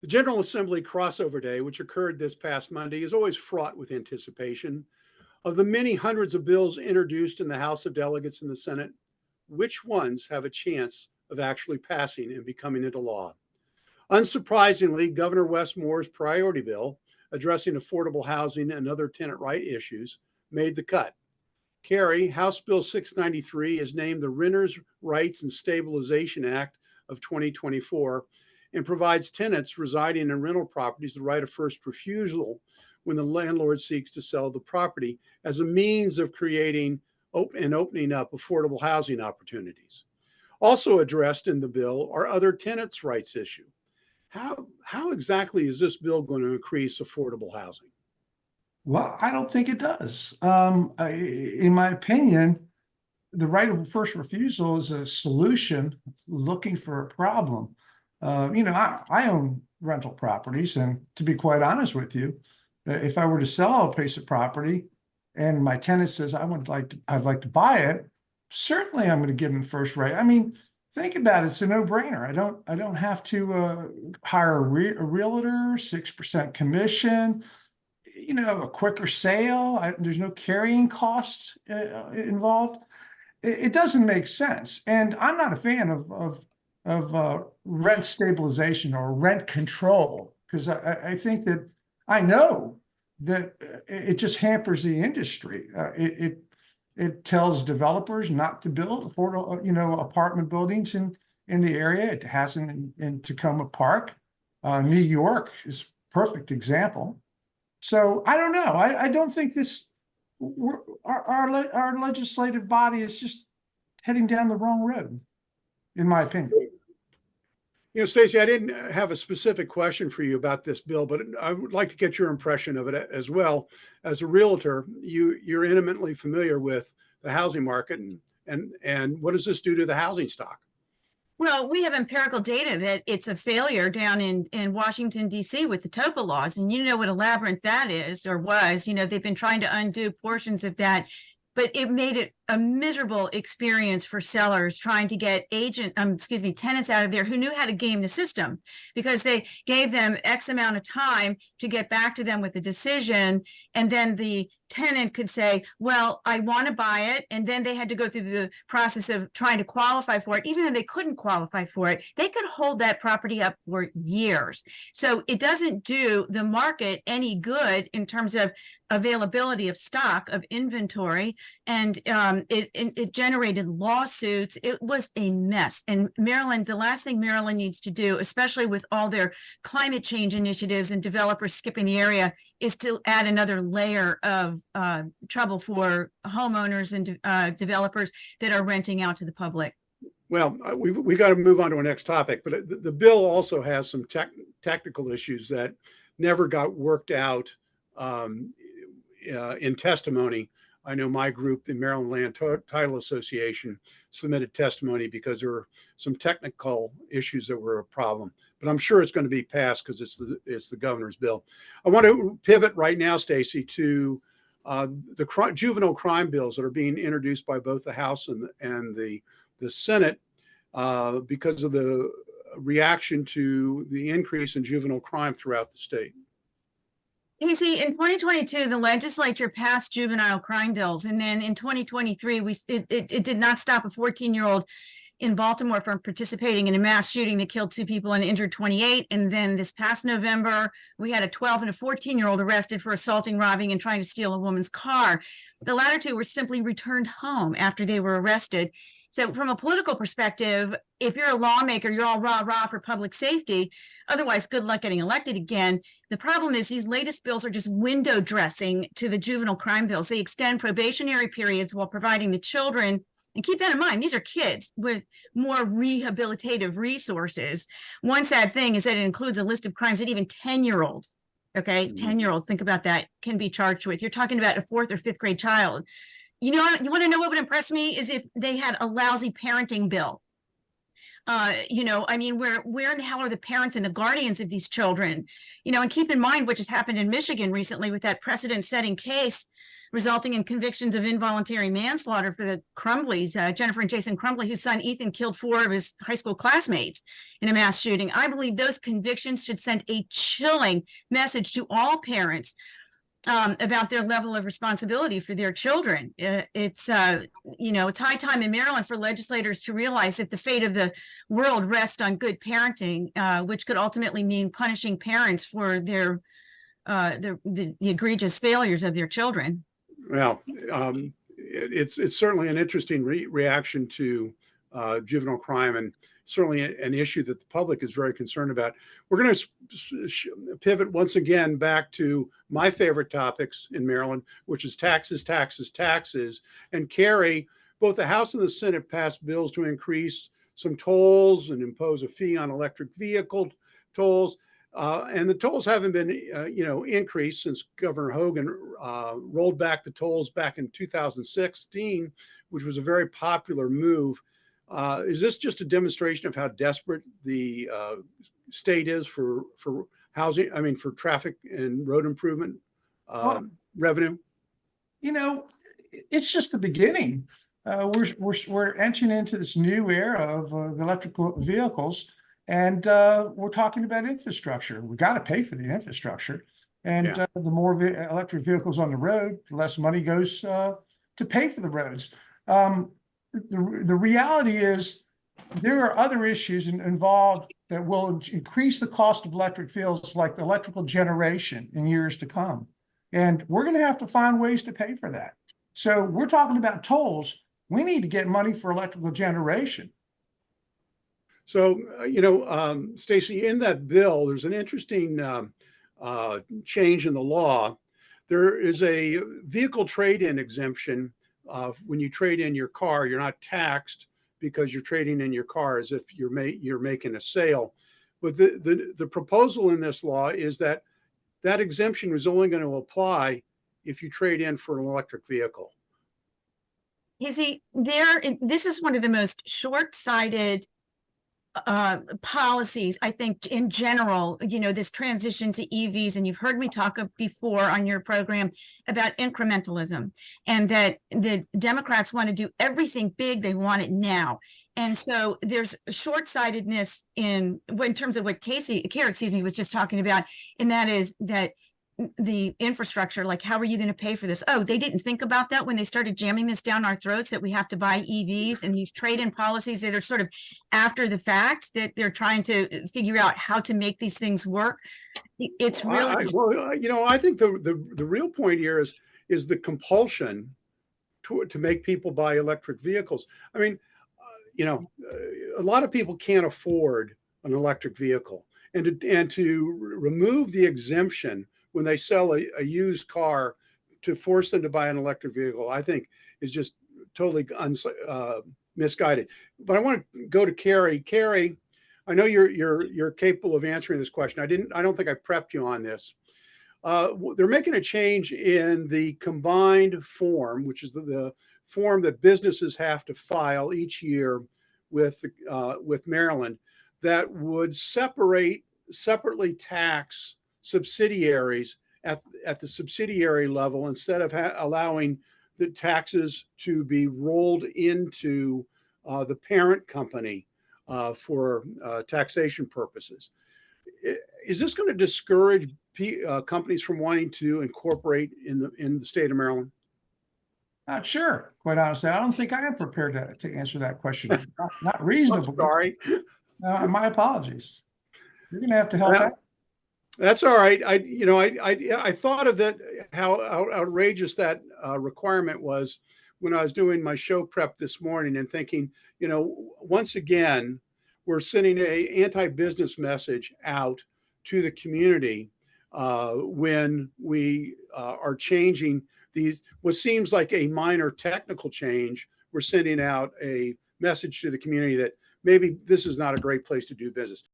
The General Assembly crossover day, which occurred this past Monday, is always fraught with anticipation. Of the many hundreds of bills introduced in the House of Delegates and the Senate, which ones have a chance of actually passing and becoming into law? Unsurprisingly, Governor Wes Moore's priority bill addressing affordable housing and other tenant right issues made the cut. Cary, House Bill 693, is named the Renters' Rights and Stabilization Act of 2024 and provides tenants residing in rental properties the right of first refusal when the landlord seeks to sell the property as a means of creating and opening up affordable housing opportunities. Also addressed in the bill are other tenants' rights issues. How exactly is this bill going to increase affordable housing? Well, I don't think it does. In my opinion, the right of first refusal is a solution looking for a problem. I own rental properties, and to be quite honest with you, if I were to sell a piece of property and my tenant says I'd like to buy it, certainly I'm going to give them first right. I mean, think about it; it's a no-brainer. I don't have to hire a realtor, 6% commission, a quicker sale. There's no carrying costs involved. It doesn't make sense, and I'm not a fan of rent stabilization or rent control, because I think that I know that it just hampers the industry. It tells developers not to build affordable, apartment buildings in the area. It hasn't in Tacoma Park. New York is a perfect example. So I don't know. I don't think our legislative body is just heading down the wrong road, in my opinion. Stacey, I didn't have a specific question for you about this bill, but I would like to get your impression of it as well. As a realtor, you're intimately familiar with the housing market, and what does this do to the housing stock? Well, we have empirical data that it's a failure down in Washington, D.C. with the TOPA laws. And you know what a labyrinth that is or was. They've been trying to undo portions of that, but it made it a miserable experience for sellers trying to get tenants out of there who knew how to game the system, because they gave them X amount of time to get back to them with a decision. And then the tenant could say, well, I want to buy it. And then they had to go through the process of trying to qualify for it. Even though they couldn't qualify for it, they could hold that property up for years. So it doesn't do the market any good in terms of availability of stock, of inventory. And it generated lawsuits. It was a mess. And Maryland, the last thing Maryland needs to do, especially with all their climate change initiatives and developers skipping the area, is to add another layer of trouble for homeowners and developers that are renting out to the public. Well, we got to move on to our next topic, but the bill also has some technical issues that never got worked out in testimony. I know my group, the Maryland Land Title Association, submitted testimony because there were some technical issues that were a problem. But I'm sure it's going to be passed because it's the governor's bill. I want to pivot right now, Stacey, to the juvenile crime bills that are being introduced by both the House and the Senate because of the reaction to the increase in juvenile crime throughout the state. You see, in 2022, the legislature passed juvenile crime bills. And then in 2023, it did not stop a 14-year-old in Baltimore from participating in a mass shooting that killed 2 people and injured 28. And then this past November, we had a 12 and a 14-year-old arrested for assaulting, robbing, and trying to steal a woman's car. The latter 2 were simply returned home after they were arrested. So from a political perspective, if you're a lawmaker, you're all rah-rah for public safety. Otherwise, good luck getting elected again. The problem is these latest bills are just window dressing to the juvenile crime bills. They extend probationary periods while providing the children, and keep that in mind, these are kids, with more rehabilitative resources. One sad thing is that it includes a list of crimes that even 10-year-olds, 10-year-olds, think about that, can be charged with. You're talking about a 4th or 5th grade child. You want to know what would impress me is if they had a lousy parenting bill. I mean, where in the hell are the parents and the guardians of these children? And keep in mind, which has happened in Michigan recently with that precedent-setting case resulting in convictions of involuntary manslaughter for the Crumbleys, Jennifer and Jason Crumbley, whose son Ethan killed 4 of his high school classmates in a mass shooting. I believe those convictions should send a chilling message to all parents about their level of responsibility for their children. It's high time in Maryland for legislators to realize that the fate of the world rests on good parenting, which could ultimately mean punishing parents for the egregious failures of their children. Well, it's certainly an interesting reaction to juvenile crime, and certainly an issue that the public is very concerned about. We're going to pivot once again back to my favorite topics in Maryland, which is taxes, taxes, taxes. And Cary, both the House and the Senate passed bills to increase some tolls and impose a fee on electric vehicle tolls. And the tolls haven't been, increased since Governor Hogan rolled back the tolls back in 2016, which was a very popular move. Is this just a demonstration of how desperate the state is for housing? I mean, for traffic and road improvement revenue? It's just the beginning. We're entering into this new era of electrical vehicles. And we're talking about infrastructure. We got to pay for the infrastructure. And the more electric vehicles on the road, the less money goes to pay for the roads. The reality is there are other issues involved that will increase the cost of electric vehicles, like electrical generation in years to come. And we're going to have to find ways to pay for that. So we're talking about tolls. We need to get money for electrical generation. So, Stacey, in that bill, there's an interesting change in the law. There is a vehicle trade-in exemption. When you trade in your car, you're not taxed because you're trading in your car as if you're making a sale. But the proposal in this law is that exemption is only going to apply if you trade in for an electric vehicle. This is one of the most short-sighted policies, I think, in general, this transition to EVs. And you've heard me talk before on your program about incrementalism, and that the Democrats want to do everything big. They want it now. And so there's short-sightedness in terms of what Cary was just talking about. And that is that the infrastructure, like, how are you going to pay for this? Oh, they didn't think about that when they started jamming this down our throats, that we have to buy EVs, and these trade-in policies that are sort of after the fact, that they're trying to figure out how to make these things work. It's really I think the real point here is the compulsion to make people buy electric vehicles. I mean, a lot of people can't afford an electric vehicle, and to remove the exemption when they sell a used car to force them to buy an electric vehicle, I think is just totally misguided. But I want to go to Cary. Cary, I know you're capable of answering this question. I don't think I prepped you on this. They're making a change in the combined form, which is the form that businesses have to file each year with Maryland, that would separately tax subsidiaries at the subsidiary level, instead of allowing the taxes to be rolled into the parent company for taxation purposes. Is this going to discourage companies from wanting to incorporate in the state of Maryland? Not sure, quite honestly. I don't think I am prepared to answer that question. Not reasonable. Sorry. My apologies. You're going to have to help out. That's all right. I thought of that, how outrageous that requirement was when I was doing my show prep this morning, and thinking, once again, we're sending a anti-business message out to the community when we are changing these, what seems like a minor technical change. We're sending out a message to the community that maybe this is not a great place to do business.